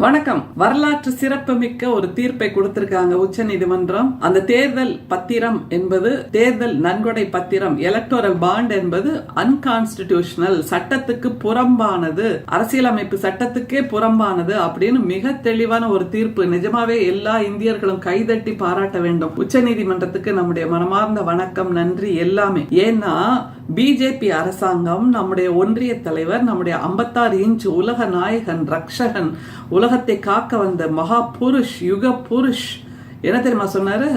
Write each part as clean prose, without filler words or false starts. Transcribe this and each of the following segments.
வணக்கம். வரலாற்று சிறப்புமிக்க ஒரு தீர்ப்பை கொடுத்திருக்காங்க உச்ச நீதிமன்றம். அந்த தேர்தல் பத்திரம் என்பது, தேர்தல் நன்கொடை பத்திரம், எலக்டோரல் பாண்ட் என்பது அன்கான்ஸ்டிடியூஷனல், சட்டத்துக்கு புறம்பானது, அரசியலமைப்பு சட்டத்துக்கே புறம்பானது அப்படின்னு மிக தெளிவான ஒரு தீர்ப்பு. நிஜமாவே எல்லா இந்தியர்களும் கைதட்டி பாராட்ட வேண்டும். உச்ச நீதிமன்றத்துக்கு நம்முடைய மனமார்ந்த வணக்கம், நன்றி எல்லாமே. ஏன்னா பிஜேபி அரசாங்கம், நம்முடைய ஒன்றிய தலைவர், நம்முடைய 56 இன்ச் உலக நாயகன், ரக்ஷகன், உலகத்தை காக்க வந்த மகா புருஷ், யுக புருஷ் என்ன தெரியுமா சொன்னாரு?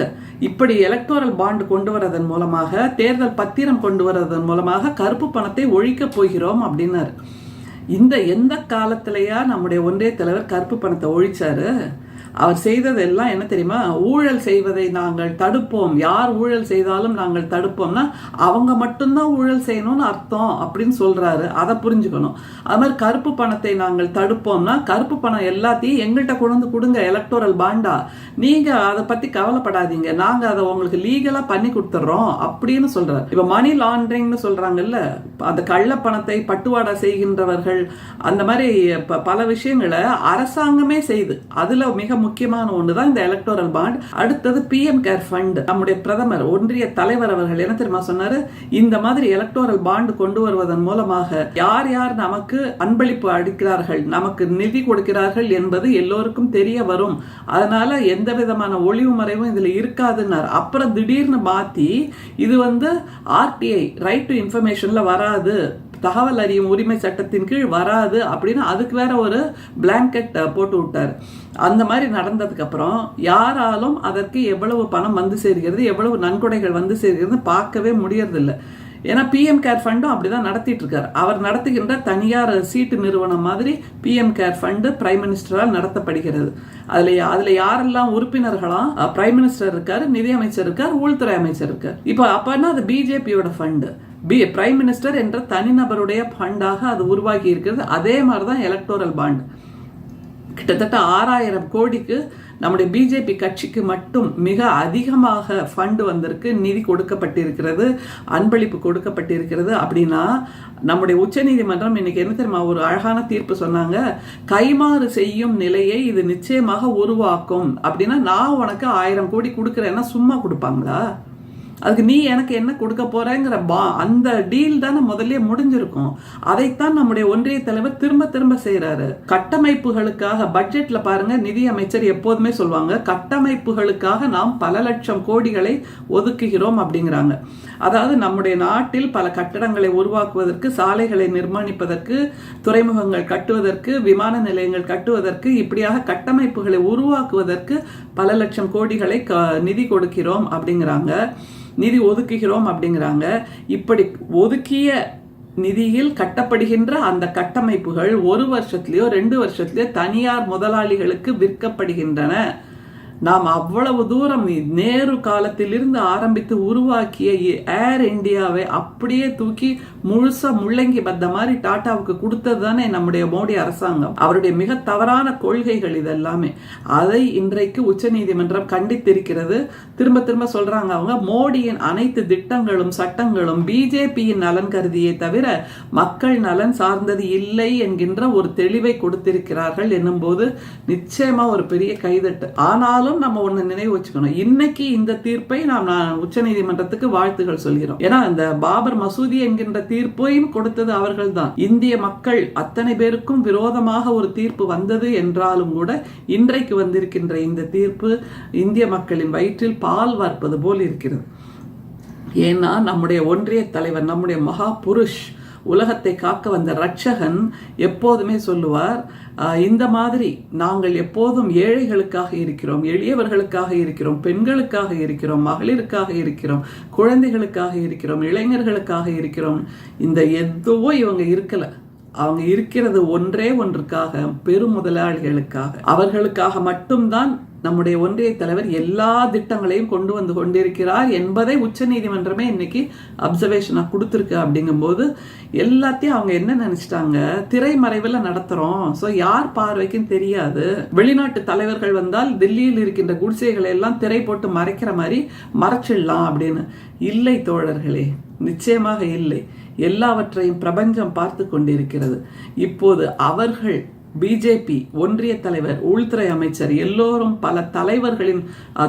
இப்படி எலக்டோரல் பாண்ட் கொண்டு வரதன் மூலமாக, தேர்தல் பத்திரம் கொண்டு வரதன் மூலமாக கருப்பு பணத்தை ஒழிக்க போகிறோம் அப்படின்னாரு. எந்த காலத்திலேயா நம்முடைய ஒன்றிய தலைவர் கருப்பு பணத்தை ஒழிச்சாரு? அவர் செய்ததெல்லாம் என்ன தெரியுமா? ஊழல் செய்வதை நாங்கள் தடுப்போம், யார் ஊழல் செய்தாலும் நாங்கள் தடுப்போம்னா அவங்க மட்டும்தான் ஊழல் செய்யணும்னு அர்த்தம் அப்படின்னு சொல்றாரு. அதை புரிஞ்சுக்கணும். அது மாதிரி கருப்பு பணத்தை நாங்கள் தடுப்போம்னா கருப்பு பணம் எல்லாத்தையும் எங்கள்கிட்ட கொண்டு கொடுங்க, எலக்டோரல் பாண்டா, நீங்க அதை பத்தி கவலைப்படாதீங்க, நாங்க அதை உங்களுக்கு லீகலா பண்ணி கொடுத்துறோம் அப்படின்னு சொல்றாரு. இப்ப மணி லாண்டரிங்னு சொல்றாங்கல்ல, அந்த கள்ள பணத்தை பட்டுவாடா செய்கின்றவர்கள், அந்த மாதிரி பல விஷயங்களை அரசாங்கமே செய்து, அதுல மிக முக்கியமான ஒண்ணுதான் இந்த எலக்டோரல் பாண்ட். அடுத்தது PM கேர் ஃபண்ட். நம்முடைய பிரதமர், ஒன்றிய தலைவர் அவர்கள் என்ன தெரியுமா சொன்னாரு? இந்த மாதிரி எலக்டோரல் பாண்ட் கொண்டு வருவதன் மூலமாக யார் யார் நமக்கு அன்பளிப்பு அளிக்கிறார்கள், நமக்கு நிதி கொடுக்கிறார்கள் என்பது எல்லோருக்கும் தெரிய வரும், அதனால எந்த விதமான ஒளிவு மறைவும் இதுல இருக்காதுன்னார். அப்புறம் திடீர்னு மாத்தி இது RTI, ரைட் டு இன்ஃபர்மேஷன்ல வராது, தகவல் அறியும் உரிமை சட்டத்தின் கீழ் வராது அப்படின்னு அதுக்கு வேற ஒரு பிளாங்கெட் போட்டு விட்டார். அந்த மாதிரி நடந்ததுக்கு அப்புறம் யாராலும் அதற்கு எவ்வளவு பணம் வந்து சேர்கிறது, எவ்வளவு நன்கொடைகள் வந்து சேர்கிறது பார்க்கவே முடியறதில்லை. ஏன்னா PM கேர் ஃபண்டும் அப்படிதான் நடத்திட்டு இருக்காரு. அவர் நடத்துகின்ற தனியார் சீட்டு நிறுவனம் மாதிரி PM கேர் ஃபண்ட் பிரைம் மினிஸ்டரால் நடத்தப்படுகிறது. அதுல யாரெல்லாம் உறுப்பினர்களாம்? பிரைம் மினிஸ்டர் இருக்காரு, நிதி அமைச்சர் இருக்கார், உள்துறை அமைச்சர் இருக்கார். இப்போ அப்பன்னா அது பிஜேபியோட ஃபண்டு, பிரைம் மினிஸ்டர் என்ற தனிநபருடைய ஃபண்டாக அது உருவாகி இருக்கிறது. அதே மாதிரிதான் எலக்டோரல் பாண்ட். கிட்டத்தட்ட 6000 கோடிக்கு நம்முடைய பிஜேபி கட்சிக்கு மட்டும் மிக அதிகமாக ஃபண்ட் வந்திருக்கு, நிதி கொடுக்கப்பட்டிருக்கிறது, அன்பளிப்பு கொடுக்கப்பட்டிருக்கிறது. அப்படின்னா நம்முடைய உச்ச நீதிமன்றம் இன்னைக்கு என்ன தெரியுமா ஒரு அழகான தீர்ப்பு சொன்னாங்க? கைமாறு செய்யும் நிலையை இது நிச்சயமாக உருவாக்கும். அப்படின்னா நான் உனக்கு 1000 கோடி கொடுக்கறேன்னா சும்மா கொடுப்பாங்களா? அதுக்கு நீ எனக்கு என்ன கொடுக்க போறேங்கிற அந்த டீல் தானே முதல்ல முடிஞ்சிருக்கும். அதைத்தான் நம்முடைய ஒன்றிய தலைவர் திரும்ப திரும்ப செய்யறாரு. கட்டமைப்புகளுக்காக பட்ஜெட்ல பாருங்க, நிதி அமைச்சர் எப்போதுமே சொல்லுவாங்க, கட்டமைப்புகளுக்காக நாம் பல லட்சம் கோடிகளை ஒதுக்குகிறோம் அப்படிங்கிறாங்க. அதாவது நம்முடைய நாட்டில் பல கட்டடங்களை உருவாக்குவதற்கு, சாலைகளை நிர்மாணிப்பதற்கு, துறைமுகங்கள் கட்டுவதற்கு, விமான நிலையங்கள் கட்டுவதற்கு, இப்படியாக கட்டமைப்புகளை உருவாக்குவதற்கு பல லட்சம் கோடிகளை நிதி கொடுக்கிறோம் அப்படிங்கிறாங்க, நிதி ஒதுக்குகிறோம் அப்படிங்கிறாங்க. இப்படி ஒதுக்கிய நிதியில் கட்டப்படுகின்ற அந்த கட்டமைப்புகள் 1 வருஷத்திலேயோ 2 வருஷத்திலேயோ தனியார் முதலாளிகளுக்கு விற்கப்படுகின்றன. நாம் அவ்வளவு தூரம் நேரு காலத்திலிருந்து ஆரம்பித்து உருவாக்கிய ஏர் இந்தியாவை அப்படியே தூக்கி முழுசா முள்ளங்கி பத்த மாதிரி டாட்டாவுக்கு கொடுத்தது தானே நம்முடைய மோடி அரசாங்கம். அவருடைய மிக தவறான கொள்கைகள் இதெல்லாமே. அதை இன்றைக்கு உச்ச நீதிமன்றம் கண்டித்திருக்கிறது. திரும்ப திரும்ப சொல்றாங்க, அவங்க மோடியின் அனைத்து திட்டங்களும் சட்டங்களும் பிஜேபியின் நலன் கருதியே தவிர மக்கள் நலன் சார்ந்தது இல்லை என்கின்ற ஒரு தெளிவை கொடுத்திருக்கிறார்கள் என்னும் போது நிச்சயமா ஒரு பெரிய கைதட்டு. ஆனால் நம்ம ஒண்ணு நினைவு வச்சுக்கணும், இன்னைக்கு இந்த தீர்ப்பை நாம் உச்ச நீதிமன்றத்துக்கு வாழ்த்துகள் சொல்கிறோம். ஏன்னா இந்த பாபர் மசூதி என்கின்ற தீர்ப்பையும் கொடுத்தது அவர்கள் தான். இந்திய மக்கள் அத்தனை பேருக்கும் விரோதமாக ஒரு தீர்ப்பு வந்தது என்றாலும் கூட இன்றைக்கு வந்திருக்கின்ற இந்த தீர்ப்பு இந்திய மக்களின் வயிற்றில் பால் வார்ப்பது போல் இருக்கிறது. ஏன்னா நம்முடைய ஒன்றிய தலைவர், நம்முடைய மகா புருஷ், உலகத்தை காக்க வந்த ரட்சகன் எப்போதுமே சொல்லுவார், இந்த மாதிரி நாங்கள் எப்போதும் ஏழைகளுக்காக இருக்கிறோம், எளியவர்களுக்காக இருக்கிறோம், பெண்களுக்காக இருக்கிறோம், மகளிருக்காக இருக்கிறோம், குழந்தைகளுக்காக இருக்கிறோம், இளைஞர்களுக்காக இருக்கிறோம். இந்த எதுவோ இவங்க இருக்கல, அவங்க இருக்கிறது ஒன்றே ஒன்றுக்காக, பெருமுதலாளிகளுக்காக. அவர்களுக்காக மட்டும்தான் நம்முடைய ஒன்றிய தலைவர் எல்லா திட்டங்களையும் கொண்டு வந்து கொண்டிருக்கிறார் என்பதை உச்ச நீதிமன்றமே இன்னைக்கு அப்சர்வேஷனா கொடுத்துருக்கு. அப்படிங்கும் போது எல்லாத்தையும் அவங்க என்ன நினைச்சிட்டாங்க, திரைமறைவில் நடத்துறோம், சோ யார் பார்வைக்கும் தெரியாது, வெளிநாட்டு தலைவர்கள் வந்தால் டெல்லியில் இருக்கின்ற குடிசைகளை எல்லாம் திரை போட்டு மறைக்கிற மாதிரி மறைச்சிடலாம் அப்படின்னு. இல்லை தோழர்களே, நிச்சயமாக இல்லை. எல்லாவற்றையும் பிரபஞ்சம் பார்த்து கொண்டிருக்கிறது. இப்போது அவர்கள் பிஜேபி ஒன்றிய தலைவர், உள்துறை அமைச்சர் எல்லோரும் பல தலைவர்களின்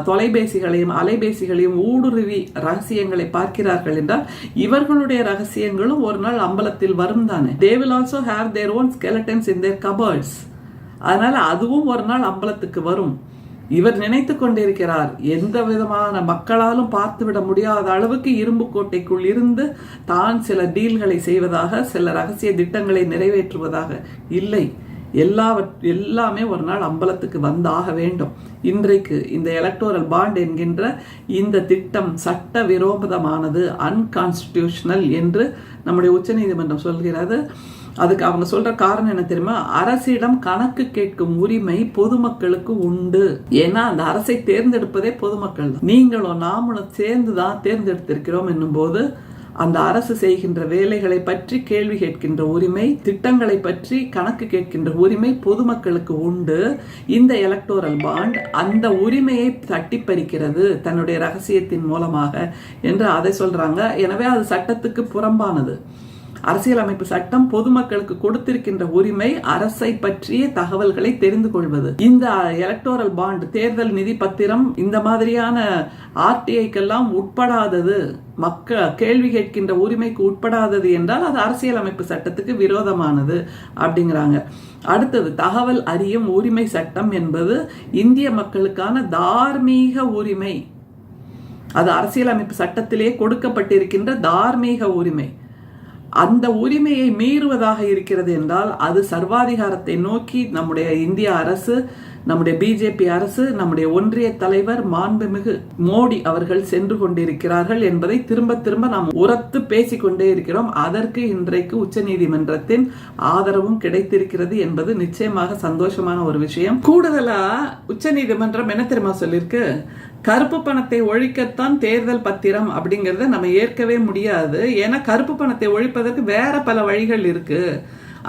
தொலைபேசிகளையும் அலைபேசிகளையும் ஊடுருவி ரகசியங்களை பார்க்கிறார்கள் என்றால் இவர்களுடைய ரகசியங்களும் ஒரு நாள் அம்பலத்தில் வரும் தானே. They will also have their own skeletons in their cupboards. அதனால அதுவும் ஒரு நாள் அம்பலத்துக்கு வரும். இவர் நினைத்து கொண்டிருக்கிறார் எந்த விதமான மக்களாலும் பார்த்துவிட முடியாத அளவுக்கு இரும்பு கோட்டைக்குள் இருந்து தான் சில டீல்களை செய்வதாக, சில ரகசிய திட்டங்களை நிறைவேற்றுவதாக. இல்லை, எல்லாமே ஒரு நாள் அம்பலத்துக்கு வந்தாக வேண்டும். இன்றைக்கு இந்த எலக்டோரல் பாண்ட் என்கின்ற இந்த திட்டம் சட்ட விரோதமானது, அன்கான்ஸ்டிடியூஷனல் என்று நம்முடைய உச்சநீதிமன்றம் சொல்கிறது. அதுக்கு அவங்க சொல்ற காரணம் என்ன தெரியுமா? அரசிடம் கணக்கு கேட்கும் உரிமை பொதுமக்களுக்கு உண்டு. ஏன்னா அந்த அரசை தேர்ந்தெடுப்பதே பொதுமக்கள் தான். நீங்களும் நாமளும் சேர்ந்துதான் தேர்ந்தெடுத்திருக்கிறோம் என்னும் போது அந்த அரசு செய்கின்ற வேலைகளை பற்றி கேள்வி கேட்கின்ற உரிமை, திட்டங்களை பற்றி கணக்கு கேட்கின்ற உரிமை பொதுமக்களுக்கு உண்டு. இந்த எலக்டோரல் பாண்ட் அந்த உரிமையை தட்டி பறிக்கிறது தன்னுடைய ரகசியத்தின் மூலமாக என்று அதை சொல்றாங்க. எனவே அது சட்டத்துக்கு புறம்பானது. அரசியலமைப்பு சட்டம் பொதுமக்களுக்கு கொடுத்திருக்கின்ற உரிமை அரசை பற்றிய தகவல்களை தெரிந்து கொள்வது. இந்த எலக்டோரல் பாண்ட், தேர்தல் நிதி பத்திரம் இந்த மாதிரியான ஆர்டிஐக்கெல்லாம் உட்படாதது, மக்கள் கேள்வி கேட்கின்ற உரிமைக்கு உட்படாதது என்றால் அது அரசியலமைப்பு சட்டத்துக்கு விரோதமானது அப்படிங்கிறாங்க. அடுத்தது, தகவல் அறியும் உரிமை சட்டம் என்பது இந்திய மக்களுக்கான தார்மீக உரிமை. அது அரசியலமைப்பு சட்டத்திலே கொடுக்கப்பட்டிருக்கின்ற தார்மீக உரிமை. அந்த உரிமையை மீறுவதாக இருக்கிறது என்றால் அது சர்வாதிகாரத்தை நோக்கி நம்முடைய இந்திய அரசு, நம்முடைய பிஜேபி அரசு, நம்முடைய ஒன்றிய தலைவர் மாண்புமிகு மோடி அவர்கள் சென்று கொண்டிருக்கிறார்கள் என்பதை திரும்ப திரும்ப நாம் உரத்து பேசிக்கொண்டே இருக்கிறோம். அதற்கு இன்றைக்கு உச்சநீதிமன்றத்தின் ஆதரவும் கிடைத்திருக்கிறது என்பது நிச்சயமாக சந்தோஷமான ஒரு விஷயம். கூடுதலா உச்சநீதிமன்றம் என்ன தெரியுமா சொல்லிருக்கு? கருப்பு பணத்தை ஒழிக்கத்தான் தேர்தல் பத்திரம் அப்படிங்கறத நம்ம ஏற்கவே முடியாது. ஏன்னா கருப்பு பணத்தை ஒழிப்பதற்கு வேற பல வழிகள் இருக்கு.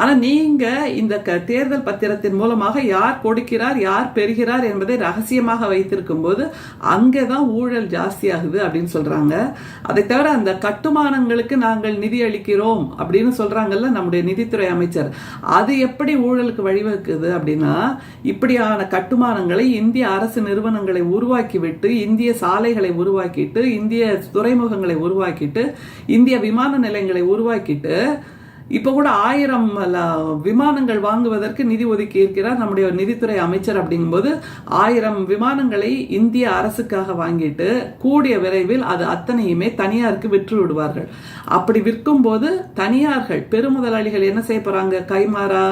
ஆனா நீங்க இந்த தேர்தல் பத்திரத்தின் மூலமாக யார் கொடுக்கிறார், யார் பெறுகிறார் என்பதை ரகசியமாக வைத்திருக்கும் போது அங்கேதான் ஊழல் ஜாஸ்தியாகுது அப்படின்னு சொல்றாங்க. அதை தவிர அந்த கட்டுமானங்களுக்கு நாங்கள் நிதி அளிக்கிறோம் அப்படின்னு சொல்றாங்கல்ல நம்முடைய நிதித்துறை அமைச்சர், அது எப்படி ஊழலுக்கு வழிவகுக்குது அப்படின்னா, இப்படியான கட்டுமானங்களை இந்திய அரசு நிறுவனங்களை உருவாக்கிவிட்டு, இந்திய சாலைகளை உருவாக்கிட்டு, இந்திய துறைமுகங்களை உருவாக்கிட்டு, இந்திய விமான நிலையங்களை உருவாக்கிட்டு, இப்ப கூட 1000 விமானங்கள் வாங்குவதற்கு நிதி ஒதுக்கி இருக்கிறார் நம்முடைய நிதித்துறை அமைச்சர். அப்படிங்கும்போது 1000 விமானங்களை இந்திய அரசுக்காக வாங்கிட்டு கூடிய விரைவில் அது அத்தனையுமே தனியாருக்கு விற்று விடுவார்கள். அப்படி விற்கும் போது தனியார்கள், பெருமுதலாளிகள் என்ன செய்ய போறாங்க? கைமாறா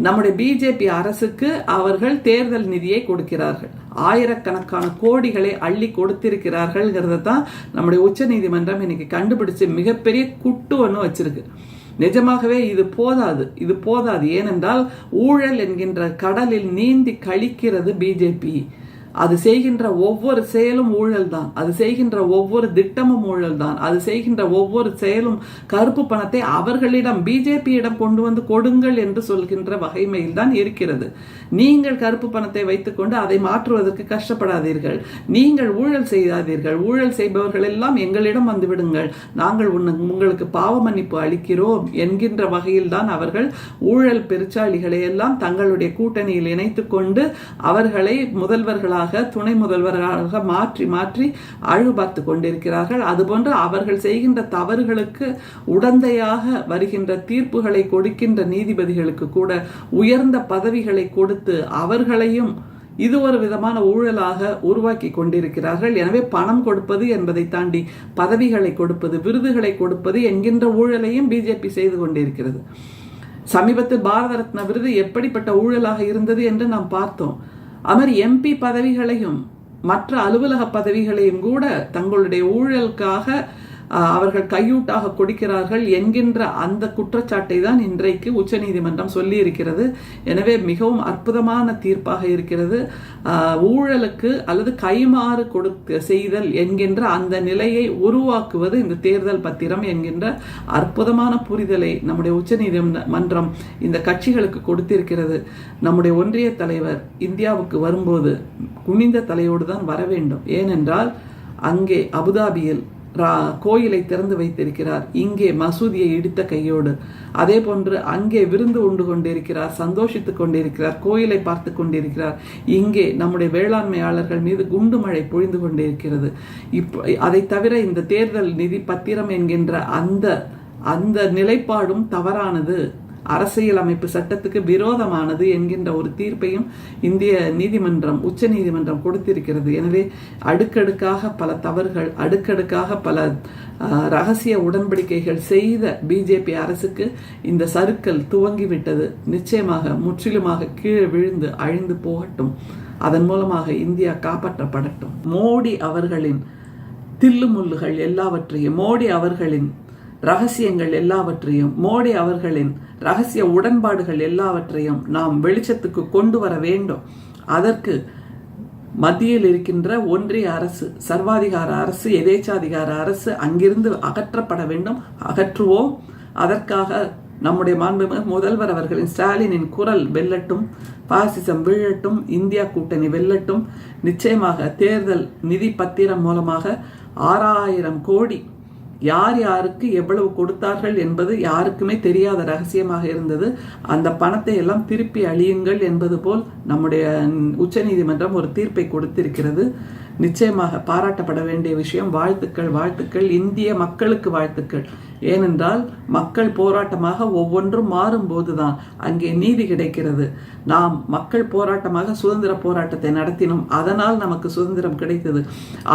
நம்முடைய பிஜேபி அரசுக்கு அவர்கள் தேர்தல் நிதியை கொடுக்கிறார்கள். ஆயிரக்கணக்கான கோடிகளை அள்ளி கொடுத்திருக்கிறார்கள் தான் நம்முடைய உச்ச நீதிமன்றம் இன்னைக்கு கண்டுபிடிச்சு மிகப்பெரிய குட்டு ஒன்று வச்சிருக்கு. நிஜமாகவே இது போதாது. ஏனென்றால் ஊழல் என்கின்ற கடலில் நீந்தி கழிக்கிறது பிஜேபி. அது செய்கின்ற ஒவ்வொரு செயலும் ஊழல் தான், அது செய்கின்ற ஒவ்வொரு திட்டமும் ஊழல் தான், அது செய்கின்ற ஒவ்வொரு செயலும் கருப்பு பணத்தை அவர்களிடம், பிஜேபியிடம் கொண்டு வந்து கொடுங்கள் என்று சொல்கின்ற வகைமையில் தான் இருக்கிறது. நீங்கள் கருப்பு பணத்தை வைத்துக்கொண்டு அதை மாற்றுவதற்கு கஷ்டப்படாதீர்கள், நீங்கள் ஊழல் செய்யாதீர்கள், ஊழல் செய்பவர்கள் எல்லாம் எங்களிடம் வந்து விடுங்கள், நாங்கள் உங்களுக்கு பாவ மன்னிப்பு அளிக்கிறோம் என்கின்ற வகையில் தான் அவர்கள் ஊழல் பெருச்சாளிகளை எல்லாம் தங்களுடைய கூட்டணியில் இணைத்துக் கொண்டு அவர்களை முதல்வர்களாக, துணை முதல்வர்களாக மாற்றி மாற்றி அழு பார்த்து கொண்டிருக்கிறார்கள். அதுபோன்று அவர்கள் செய்கின்ற தவறுகளுக்கு உடந்தையாக வருகின்ற தீர்ப்புகளை கொடுக்கின்ற நீதிபதிகளுக்கு கூட உயர்ந்த பதவிகளை கொடுத்து அவர்களையும் இது ஒரு விதமான ஊழலாக உருவாக்கி கொண்டிருக்கிறார்கள். எனவே பணம் கொடுப்பது என்பதை தாண்டி பதவிகளை கொடுப்பது, விருதுகளை கொடுப்பது என்கின்ற ஊழலையும் பிஜேபி செய்து கொண்டிருக்கிறது. சமீபத்தில் பாரத ரத்னா விருது எப்படிப்பட்ட ஊழலாக இருந்தது என்று நாம் பார்த்தோம். அவர் எம்பி பதவிகளையும் மற்ற அலுவலக பதவிகளையும் கூட தங்களுடைய ஊழலுக்காக அவர்கள் கையூட்டாக கொடுக்கிறார்கள் என்கின்ற அந்த குற்றச்சாட்டை தான் இன்றைக்கு உச்சநீதிமன்றம் சொல்லி இருக்கிறது. எனவே மிகவும் அற்புதமான தீர்ப்பாக இருக்கிறது. ஊழலுக்கு அல்லது கைமாறு செய்தல் என்கின்ற அந்த நிலையை உருவாக்குவது இந்த தேர்தல் பத்திரம் என்கின்ற அற்புதமான புரிதலை நம்முடைய உச்சநீதிமன்றம் இந்த கட்சிகளுக்கு கொடுத்திருக்கிறது. நம்முடைய ஒன்றிய தலைவர் இந்தியாவுக்கு வரும்போது குனிந்த தலையோடு தான் வர வேண்டும். ஏனென்றால் அங்கே அபுதாபியில் கோயிலை திறந்து வைத்திருக்கிறார், இங்கே மசூதியை இடித்த கையோடு. அதே போன்று அங்கே விருந்து உண்டு கொண்டிருக்கிறார், சந்தோஷித்துக் கொண்டிருக்கிறார், கோயிலை பார்த்து கொண்டிருக்கிறார். இங்கே நம்முடைய வேளாண்மையாளர்கள் மீது குண்டு மழை பொழிந்து கொண்டிருக்கிறது. அதை தவிர இந்த தேர்தல் நிதி பத்திரம் என்கின்ற அந்த நிலைப்பாடும் தவறானது, அரசியல் அமைப்பு சட்டத்துக்கு விரோதமானது என்கின்ற ஒரு தீர்ப்பையும் இந்திய நீதிமன்றம், உச்ச நீதிமன்றம் கொடுத்திருக்கிறது. எனவே அடுக்கடுக்காக பல தவறுகள், அடுக்கடுக்காக பல ரகசிய உடன்படிக்கைகள் செய்த பிஜேபி அரசுக்கு இந்த சறுக்கல் துவங்கிவிட்டது. நிச்சயமாக முற்றிலுமாக கீழே விழுந்து அழிந்து போகட்டும். அதன் மூலமாக இந்தியா காப்பாற்றப்படட்டும். மோடி அவர்களின் தில்லுமுல்லுகள் எல்லாவற்றையும், மோடி அவர்களின் ரகசியங்கள் எல்லாவற்றையும், மோடி அவர்களின் ரகசிய உடன்பாடுகள் எல்லாவற்றையும் நாம் வெளிச்சத்துக்கு கொண்டு வர வேண்டும். அதற்கு மத்தியில் இருக்கின்ற ஒன்றிய அரசு, சர்வாதிகார அரசு, எதேச்சாதிகார அரசு அங்கிருந்து அகற்றப்பட வேண்டும். அகற்றுவோம். அதற்காக நம்முடைய மாண்புமிகு முதல்வர் அவர்களின் ஸ்டாலினின் குரல் வெல்லட்டும், பாசிசம் வீழட்டும், இந்தியா கூட்டணி வெல்லட்டும். நிச்சயமாக தேர்தல் நிதி பத்திரம் மூலமாக 6000 கோடி யார் யாருக்கு எவ்வளவு கொடுத்தார்கள் என்பது யாருக்குமே தெரியாத ரகசியமாக இருந்தது. அந்த பணத்தை எல்லாம் திருப்பி அழியுங்கள் என்பது போல் நம்முடைய உச்ச நீதிமன்றம் ஒரு தீர்ப்பை கொடுத்திருக்கிறது. நிச்சயமாக பாராட்டப்பட வேண்டிய விஷயம். வாழ்த்துக்கள், வாழ்த்துக்கள், இந்திய மக்களுக்கு வாழ்த்துக்கள். ஏனென்றால் மக்கள் போராட்டமாக ஒவ்வொன்றும் மாறும்போதுதான் அங்கே நீதி கிடைக்கிறது. நாம் மக்கள் போராட்டமாக சுதந்திர போராட்டத்தை நடத்தினோம், அதனால் நமக்கு சுதந்திரம் கிடைத்தது.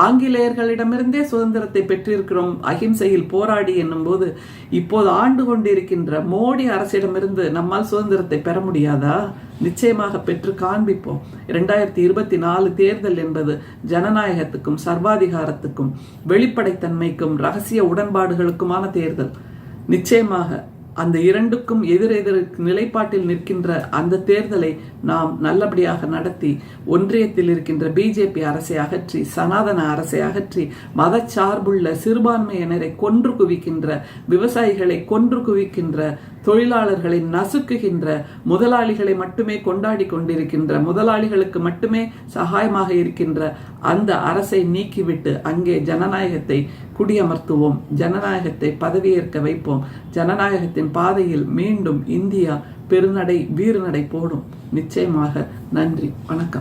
ஆங்கிலேயர்களிடமிருந்தே சுதந்திரத்தை பெற்றிருக்கிறோம் அகிம்சையில் போராடி என்னும் போது, இப்போது ஆண்டு கொண்டிருக்கின்ற மோடி அரசிடமிருந்து நம்மால் சுதந்திரத்தை பெற முடியாதா? நிச்சயமாக பெற்று காண்பிப்போம். 2024 தேர்தல் என்பது ஜனநாயகத்துக்கும் சர்வாதிகாரத்துக்கும் வெளிப்படைத்தன்மைக்கும் ரகசிய உடன்பாடுகளுக்குமான தேர்தல். நிச்சயமாக அந்த இரண்டுக்கும் எதிரெதிர் நிலைப்பாட்டில் நிற்கின்ற அந்த தேர்தலை நாம் நல்லபடியாக நடத்தி ஒன்றியத்தில் இருக்கின்ற பிஜேபி அரசை அகற்றி, சனாதன அரசை அகற்றி, மதச்சார்புள்ள சிறுபான்மையினரை கொன்று குவிக்கின்ற, விவசாயிகளை கொன்று குவிக்கின்ற, தொழிலாளர்களை நசுக்குகின்ற, முதலாளிகளை மட்டுமே கொண்டாடி கொண்டிருக்கின்ற, முதலாளிகளுக்கு மட்டுமே சகாயமாக இருக்கின்ற அந்த அரசை நீக்கிவிட்டு அங்கே ஜனநாயகத்தை குடியமர்த்துவோம். ஜனநாயகத்தை பதவியேற்க வைப்போம். ஜனநாயகத்தின் பாதையில் மீண்டும் இந்தியா பெருநடை, வீறுநடை போடும். நிச்சயமாக. நன்றி, வணக்கம்.